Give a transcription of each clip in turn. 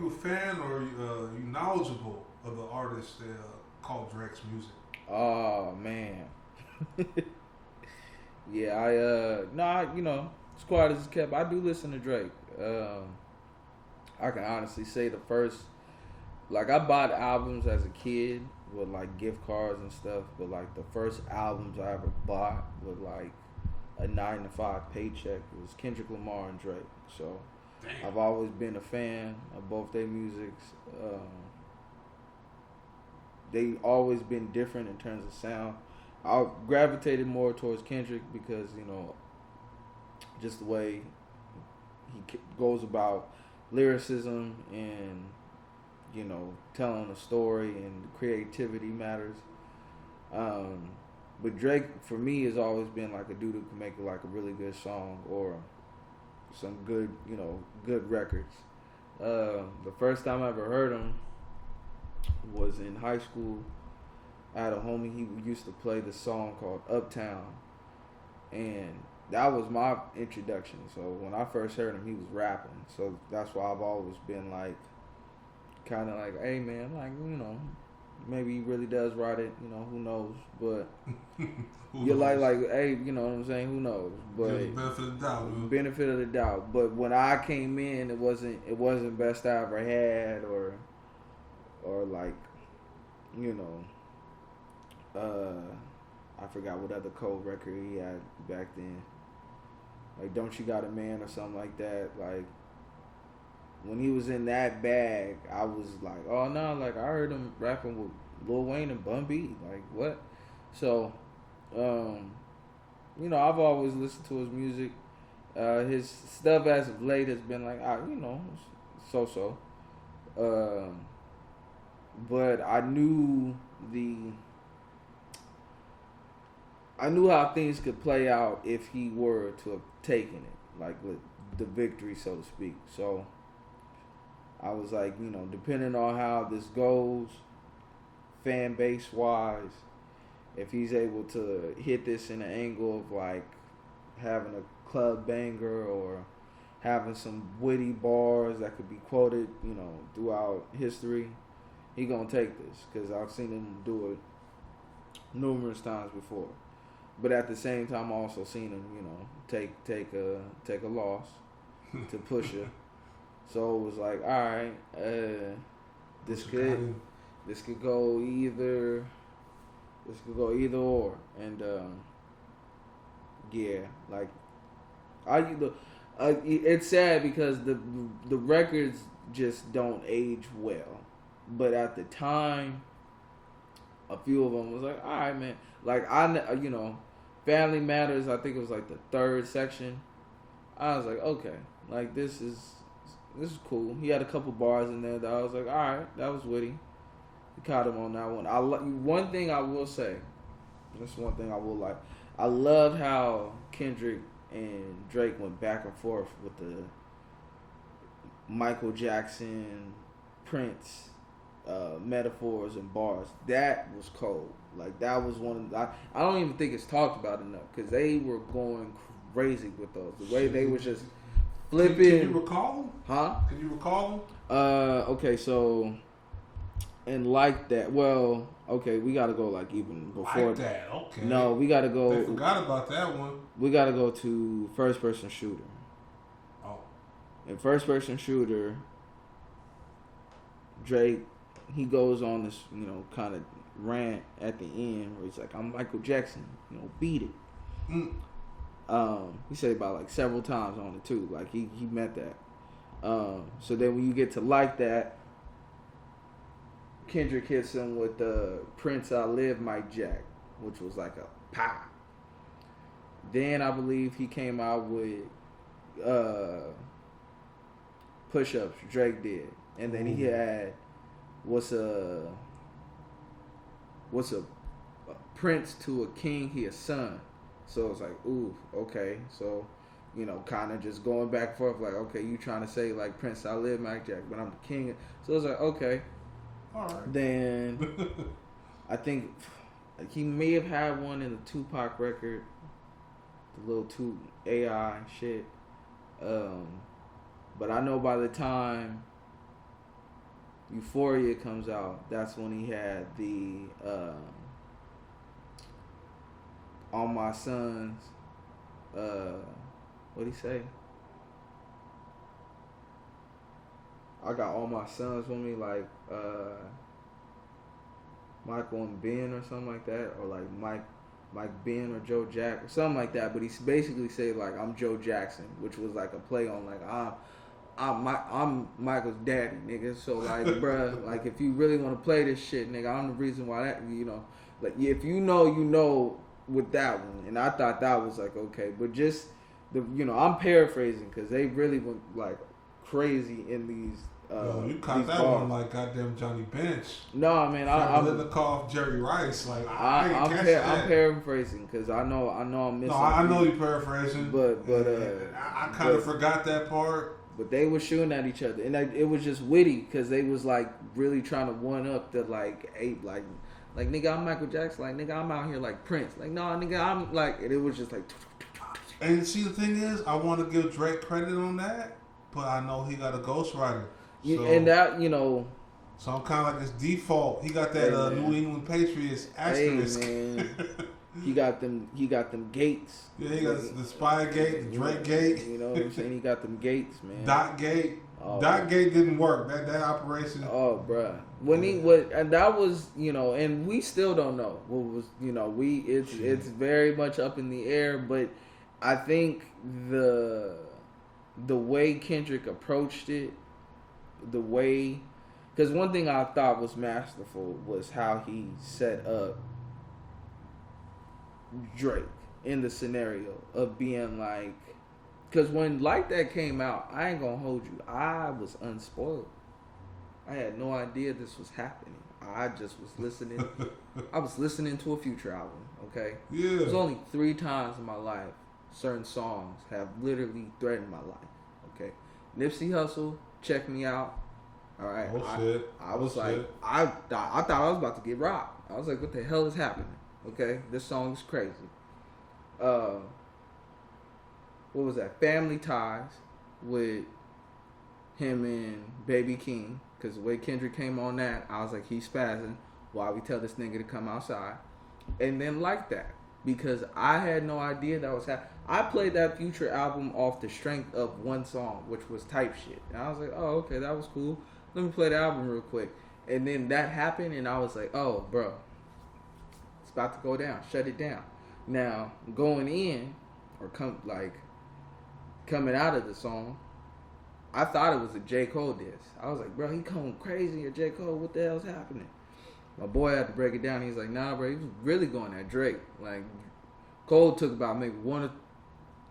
you a fan or you knowledgeable of the artist that called Drake's music? Oh man. Yeah, as quiet as it's kept, I do listen to Drake. I can honestly say the first, like, I bought albums as a kid with like gift cards and stuff, but like the first albums I ever bought with like a 9 to 5 paycheck was Kendrick Lamar and Drake. So Damn. I've always been a fan of both their musics. They always been different in terms of sound. I gravitated more towards Kendrick because just the way he goes about lyricism and telling a story and creativity matters. But Drake for me has always been like a dude who can make like a really good song or some good records. The first time I ever heard him was in high school. I had a homie, he used to play this song called Uptown, and that was my introduction. So when I first heard him, he was rapping. So that's why I've always been like, kind of like, hey man, like, maybe he really does write it, who knows? But you're like, hey, you know what I'm saying? Who knows? But benefit of the doubt. Man. Benefit of the doubt. But when I came in, it wasn't best I ever had, or like, I forgot what other cold record he had back then. Like, Don't You Got a Man or something like that. Like, when he was in that bag, I was like, oh no, like I heard him rapping with Lil Wayne and Bun B. Like, what? So, I've always listened to his music. His stuff as of late has been like, so. But I knew how things could play out if he were to have taken it, like with the victory, so to speak. So I was like, depending on how this goes, fan base wise, if he's able to hit this in an angle of like having a club banger or having some witty bars that could be quoted, throughout history, he gonna take this because I've seen him do it numerous times before. But at the same time, I also seen him, take a loss to Pusha. So it was like, all right, this could go either or, and yeah, like it's sad because the records just don't age well, but at the time, a few of them was like, all right, man, like Family Matters. I think it was like the third section. I was like, okay, like this is cool. He had a couple bars in there that I was like, all right, that was witty. He caught him on that one. One thing I will say, this one thing I will like. I loved how Kendrick and Drake went back and forth with the Michael Jackson, Prince metaphors and bars. That was cold. Like that was one of I don't even think it's talked about enough because they were going crazy with those. The way they was just flipping. Can you recall them? Huh? Can you recall them? Okay, so and like that. Well, okay, we gotta go like even before like that. Okay. No, we gotta go. They forgot about that one. We gotta go to First Person Shooter. Oh. In First Person Shooter, Drake, he goes on this, kind of rant at the end where he's like, I'm Michael Jackson, beat it. He said about like several times on it too. Like he meant that. So then when you get to like that, Kendrick hits him with the Prince I Live Mike Jack, which was like a pop. Then I believe he came out with Push Ups, Drake did. And then he had what's a prince to a king, he a son. So it's like, ooh, okay. So, kind of just going back and forth, like, okay, you trying to say like Prince I Live Mike Jack, but I'm the king. So it's like, okay. All right. Then I think like he may have had one in the Tupac record, the little AI shit. But I know by the time Euphoria comes out. That's when he had the All My Sons. What'd he say? I got all my sons with me, like Michael and Ben or something like that, or like Mike Ben or Joe Jack or something like that. But he basically said like I'm Joe Jackson, which was like a play on like I'm Michael's daddy, nigga. So like, bruh, like if you really want to play this shit, nigga, I'm the reason why that, you know, like if you know with that one. And I thought that was like okay, but just the, you know, I'm paraphrasing because they really went like crazy in these. Yo, you caught that bars. One like goddamn Johnny Bench. No, man, I'm the call Jerry Rice. Like I'm paraphrasing because I know I'm missing. No, I know you paraphrasing, but I kind of forgot that part. But they were shooting at each other, and it was just witty because they was like really trying to one up the like ape, like nigga, I'm Michael Jackson, like nigga, I'm out here like Prince, like no, nigga, I'm like, and it was just like. And see, the thing is, I want to give Drake credit on that, but I know he got a ghostwriter. So, and that, you know. So I'm kind of like his default. He got that New England Patriots asterisk. Hey, man. He got them gates. Yeah, he got the Spy Gate, the Drake Gate. You know what I'm saying? He got them gates, man. Dot Gate. Oh, Dot Gate didn't work. That operation. Oh, bruh. And that was, you know, and we still don't know what was, you know, it's very much up in the air, but I think the way Kendrick approached it, the way, because one thing I thought was masterful was how he set up Drake in the scenario of being like, because when Like That came out, I ain't gonna hold you, I was unspoiled. I had no idea this was happening. I just was listening. I was listening to a Future album, okay? Yeah. There's only 3 times in my life certain songs have literally threatened my life, okay? Nipsey Hussle, Check Me Out. All right. Shit. I was like, I thought I was about to get robbed. I was like, what the hell is happening? Okay, this song is crazy. What was that? Family Ties with him and Baby King. Because the way Kendrick came on that, I was like, he's spazzing while we tell this nigga to come outside. And then Like That. Because I had no idea that was happening. I played that Future album off the strength of one song, which was Type Shit. And I was like, oh, okay, that was cool. Let me play the album real quick. And then that happened, and I was like, oh, bro, it's about to go down. Shut it down. Now, going in, or coming out of the song, I thought it was a J. Cole diss. I was like, bro, he going crazy at J. Cole. What the hell's happening? My boy had to break it down. He's like, nah, bro, he was really going at Drake. Like, Cole took about maybe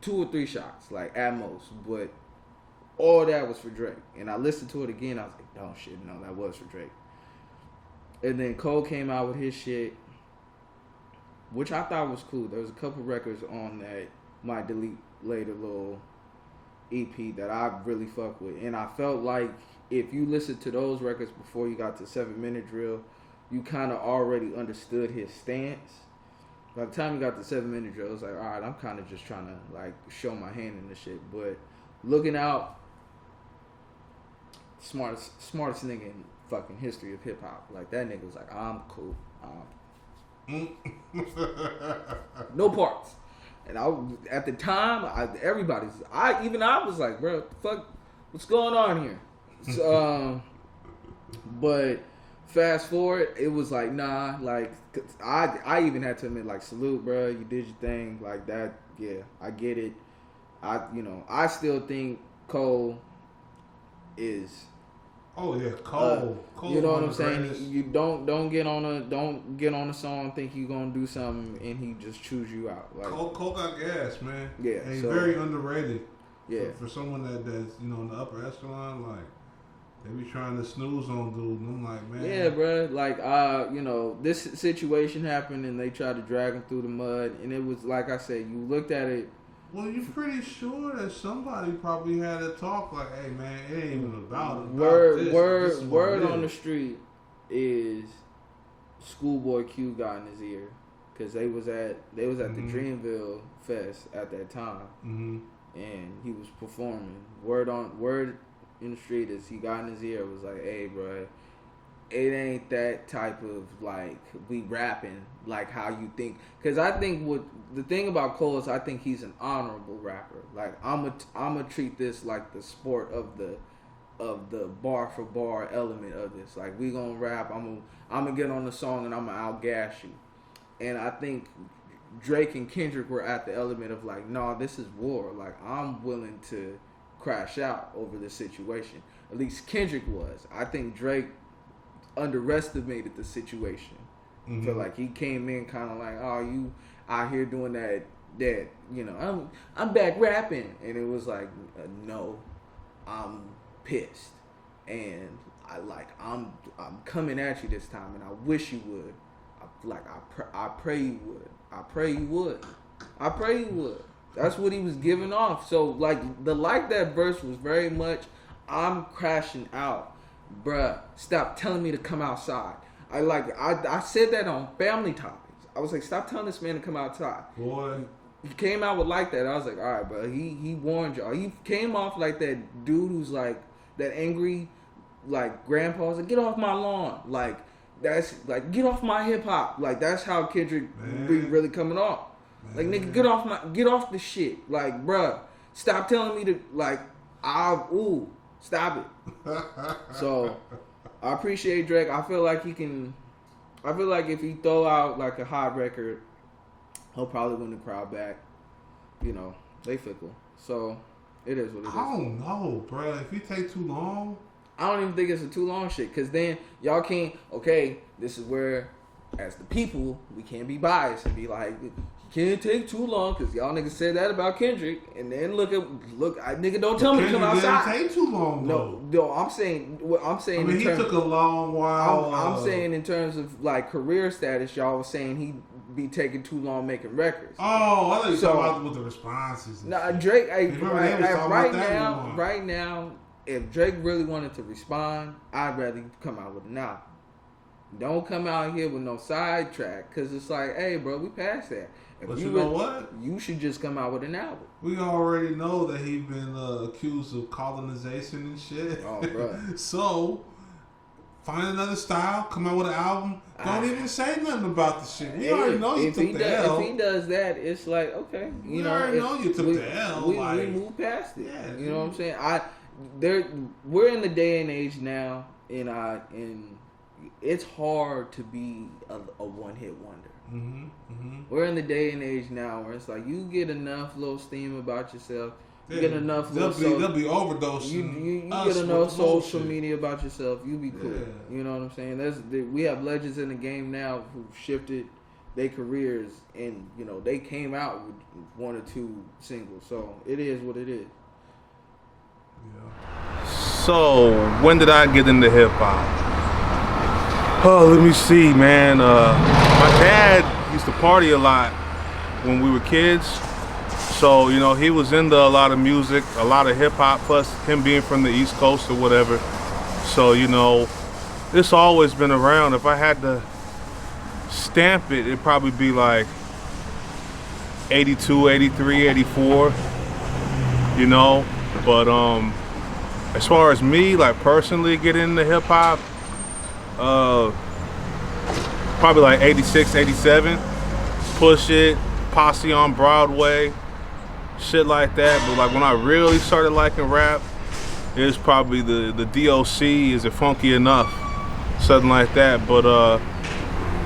2 or 3 shots, like, at most. But all that was for Drake. And I listened to it again. I was like, oh, shit, no, that was for Drake. And then Cole came out with his shit, which I thought was cool. There was a couple records on that Might Delete Later little EP that I really fuck with. And I felt like if you listened to those records before you got to 7 Minute Drill, you kind of already understood his stance. By the time you got to 7 Minute Drill, it was like, all right, I'm kind of just trying to like show my hand in this shit. But Looking Out, smartest nigga in fucking history of hip hop. Like that nigga was like, I'm cool. No parts. And at the time, I was like, bro, what the fuck, what's going on here? So, but fast forward, it was like, nah, like I even had to admit, like, salute, bro, you did your thing, like that. Yeah, I get it. I still think Cole is. Oh yeah, Cole. You know what I'm saying? You don't get on a song and think you're gonna do something and he just chews you out. Like Cole got gas, man. Yeah, and he's very underrated. Yeah, for someone that's in the upper echelon, like they be trying to snooze on dude, and I'm like, man. Yeah, bro. Like this situation happened and they tried to drag him through the mud, and it was like I said, you looked at it. Well, you're pretty sure that somebody probably had a talk like, "Hey, man, it ain't even about word on the street is Schoolboy Q got in his ear because they was at the Dreamville Fest at that time, and he was performing. Word in the street as he got in his ear was like, hey, bro, it ain't that type of like we rapping like how you think. Because I think what the thing about Cole is I think he's an honorable rapper. Like I'ma treat this like the sport of the bar for bar element of this. Like we gonna rap. I'm gonna get on the song and I'm gonna outgas you. And I think Drake and Kendrick were at the element of like, nah, this is war. Like I'm willing to crash out over this situation. At least Kendrick was. I think Drake underestimated the situation. Mm-hmm. So like he came in kind of like, oh, you out here doing that you know, I'm back rapping, and it was like, no, I'm pissed, and I'm coming at you this time, and I wish you would. I pray you would. I pray you would. I pray you would. That's what he was giving off. So like that verse was very much, I'm crashing out, bruh. Stop telling me to come outside. I said that on Family Topics. I was like, stop telling this man to come outside. Boy. He came out with like that. I was like, all right, bro. He warned y'all. He came off like that dude who's like that angry, like grandpa. Was like, get off my lawn. Like that's like get off my hip hop. Like that's how Kendrick be really coming off. Man. Like nigga, get off the shit. Like bruh, stop telling me to like stop it. So I appreciate Drake. I feel like he can. I feel like if he throw out like a hot record, he'll probably win the crowd back. You know, they fickle. So, it is what it is. I don't know, bro. If you take too long. I don't even think it's a too long shit. Because then y'all can't, okay, this is where, as the people, we can't be biased and be like, you can't take too long. Because y'all niggas said that about Kendrick. And then nigga, don't tell me to come outside. Kendrick didn't take too long, though. No, I'm saying. I mean, he took a long while. I'm saying in terms of like career status, y'all was saying he be taking too long making records. Oh, I thought you were talking about with the responses. Nah, Drake. Right now, if Drake really wanted to respond, I'd rather come out with an album. Don't come out here with no sidetrack, because it's like, hey, bro, we passed that. But you know what? You should just come out with an album. We already know that he's been accused of colonization and shit. Oh, bro. So, find another style, come out with an album. Don't even say nothing about the shit. We already know you took the L. If he does that, it's like, okay. We already know you took the L. We move past it. Yeah, you know what I'm saying? We're in the day and age now, and it's hard to be a one-hit wonder. Mm-hmm, mm-hmm. We're in the day and age now where it's like you get enough little steam about yourself. You get enough. They'll be overdosing. You get enough social media about yourself. You be cool. Yeah. You know what I'm saying? We have legends in the game now who shifted their careers, and you know they came out with one or two singles. So it is what it is. Yeah. So when did I get into hip hop? Oh, let me see, man. My dad used to party a lot when we were kids. So, you know, he was into a lot of music, a lot of hip hop, plus him being from the East Coast or whatever. So, you know, it's always been around. If I had to stamp it, it'd probably be like 82, 83, 84, you know. But as far as me, like personally getting into hip hop, probably like 86, 87. Push It, Posse on Broadway, shit like that. But like when I really started liking rap, it was probably the DOC, Is It Funky Enough? Something like that. But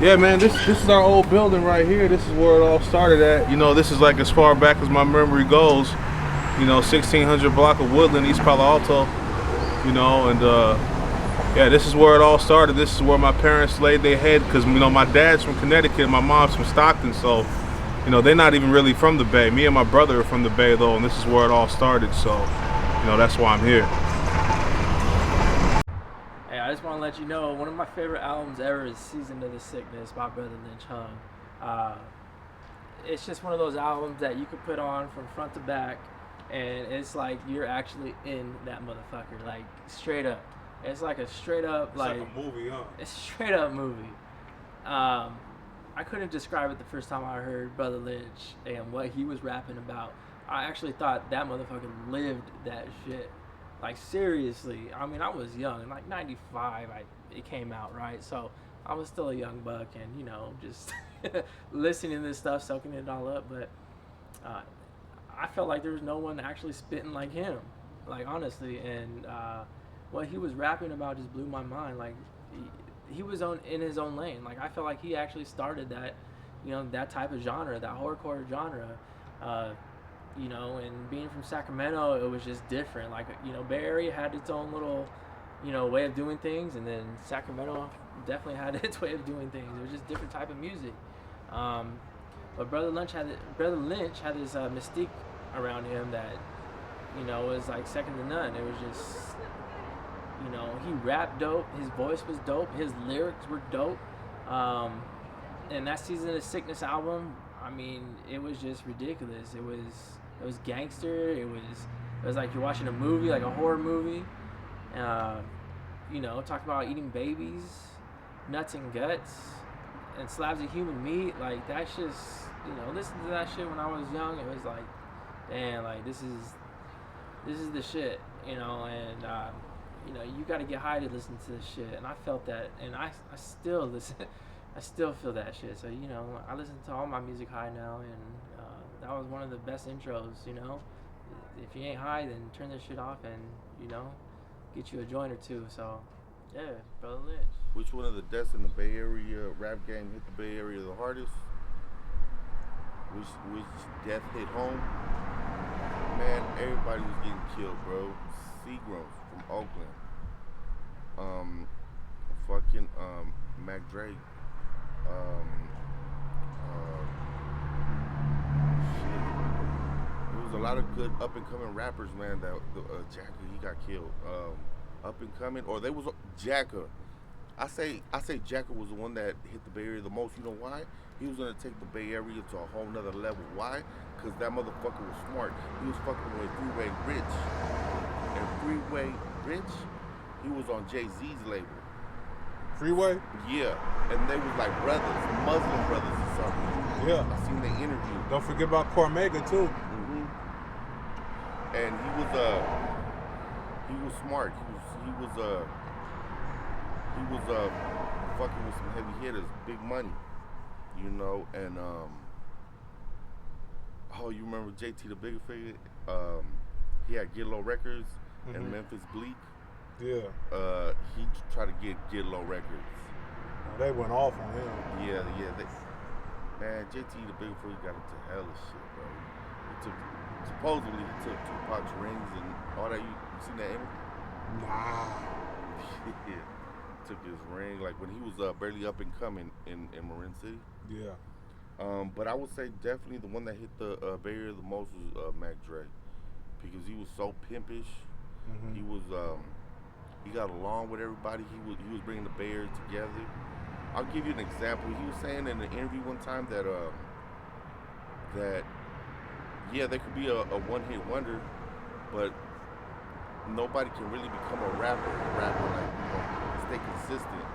yeah, man, this is our old building right here. This is where it all started at. You know, this is like as far back as my memory goes. You know, 1600 block of Woodland, East Palo Alto. You know, and yeah, this is where it all started. This is where my parents laid their head because, you know, my dad's from Connecticut and my mom's from Stockton. So, you know, they're not even really from the Bay. Me and my brother are from the Bay, though, and this is where it all started. So, you know, that's why I'm here. Hey, I just want to let you know, one of my favorite albums ever is Season to the Sickness by Brother Lynch Hung. It's just one of those albums that you could put on from front to back, and it's like you're actually in that motherfucker, like straight up. It's like a straight up, like a movie, huh? It's a straight up movie. I couldn't describe it the first time I heard Brother Lynch and what he was rapping about. I actually thought that motherfucker lived that shit. Like seriously, I mean, I was young. In like '95, it came out, right? So I was still a young buck, and just listening to this stuff, soaking it all up. But uh, I felt like there was no one actually spitting like him, like honestly. And what he was rapping about just blew my mind. Like he was in his own lane. Like I felt like he actually started that, that type of genre, that horrorcore genre. Uh, and being from Sacramento, it was just different. Like, Bay Area had its own little, way of doing things, and then Sacramento definitely had its way of doing things. It was just different type of music. But Brother Lynch had this mystique around him that, was like second to none. It was just, he rapped dope. His voice was dope. His lyrics were dope. And that Season of the Sickness album, I mean, it was just ridiculous. It was gangster. It was like you're watching a movie, like a horror movie. Talking about eating babies, nuts and guts, and slabs of human meat. Like that's just, listening to that shit when I was young, it was like, damn, like this is the shit, and you got to get high to listen to this shit. And I felt that, and I still listen. I still feel that shit. So, I listen to all my music high now, and that was one of the best intros, If you ain't high, then turn this shit off and, get you a joint or two. So, yeah, Brother Lynch. Which one of the deaths in the Bay Area rap game hit the Bay Area the hardest? Which death hit home? Man, everybody was getting killed, bro. Seagrams from Oakland. Mac Dre. There was a lot of good up and coming rappers, man. That Jacka, he got killed. Up and coming, or they was Jacka. I say Jacka was the one that hit the Bay Area the most. You know why? He was gonna take the Bay Area to a whole nother level. Why? Because that motherfucker was smart. He was fucking with Freeway Rich, and Freeway Rich, he was on Jay-Z's label. Freeway? Yeah, and they was like brothers, Muslim brothers or something. Yeah. I seen the interview. Don't forget about Cormega too. Mm-hmm. And he was smart. He was fucking with some heavy hitters, big money, and you remember JT the Bigger Figure? He had Get Low Records and Memphis Bleak. Yeah. He tried to get Low Records. They went off on him. Yeah. Man, JT the Bigger Figure got into hell of shit, bro. Supposedly he took Tupac's rings and all that. You seen that interview? Nah. Yeah. Took his ring, like when he was barely up and coming in Marin City. Yeah. But I would say definitely the one that hit the Bay Area the most was Mac Dre, because he was so pimpish. Mm-hmm. He was he got along with everybody. He was bringing the Bay Area together. I'll give you an example. He was saying in an interview one time that there could be a one-hit wonder, but nobody can really become a rapper like, stay consistent.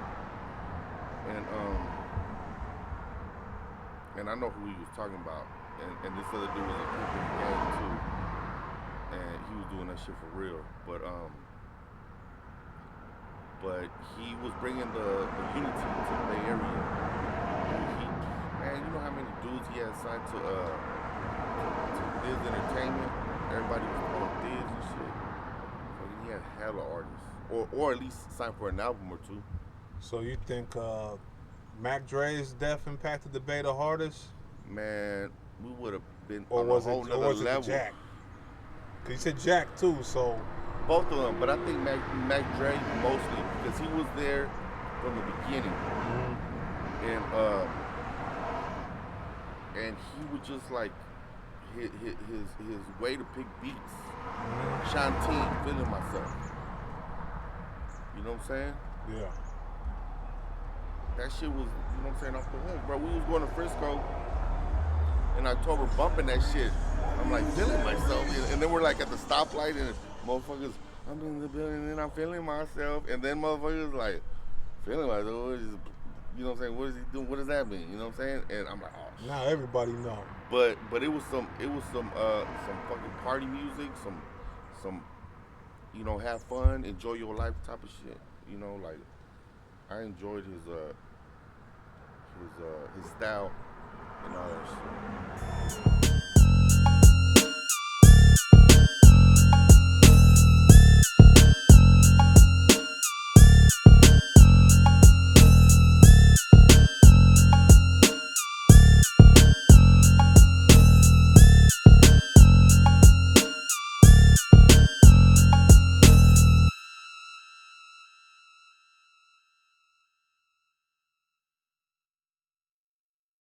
And I know who he was talking about. And this other dude was a pimp in the game too. And he was doing that shit for real. But he was bringing the unity to the Bay Area. Man, you know how many dudes he had signed to Diz Entertainment? Everybody was on Diz and shit. So he had hella artists, or at least signed for an album or two. So you think Mac Dre's death impacted the Bay the hardest? Man, we would have been or on was a whole it, nother or was level. It Jack? Cause you said Jack too, so. Both of them, but I think Mac Dre mostly because he was there from the beginning, and he would just like his way to pick beats. Shanteen, feeling myself. You know what I'm saying? Yeah. That shit was, you know what I'm saying, off the hook, bro. We was going to Frisco in October, bumping that shit. I'm like feeling myself, and then we're like at the stoplight, and motherfuckers, I'm in the building and I'm feeling myself, and then motherfuckers like feeling myself. You know what I'm saying? What is he doing? What does that mean? You know what I'm saying? And I'm like, oh shit. Now everybody know. But it was some fucking party music, some you know, have fun, enjoy your life type of shit. You know, like I enjoyed his style and all that shit.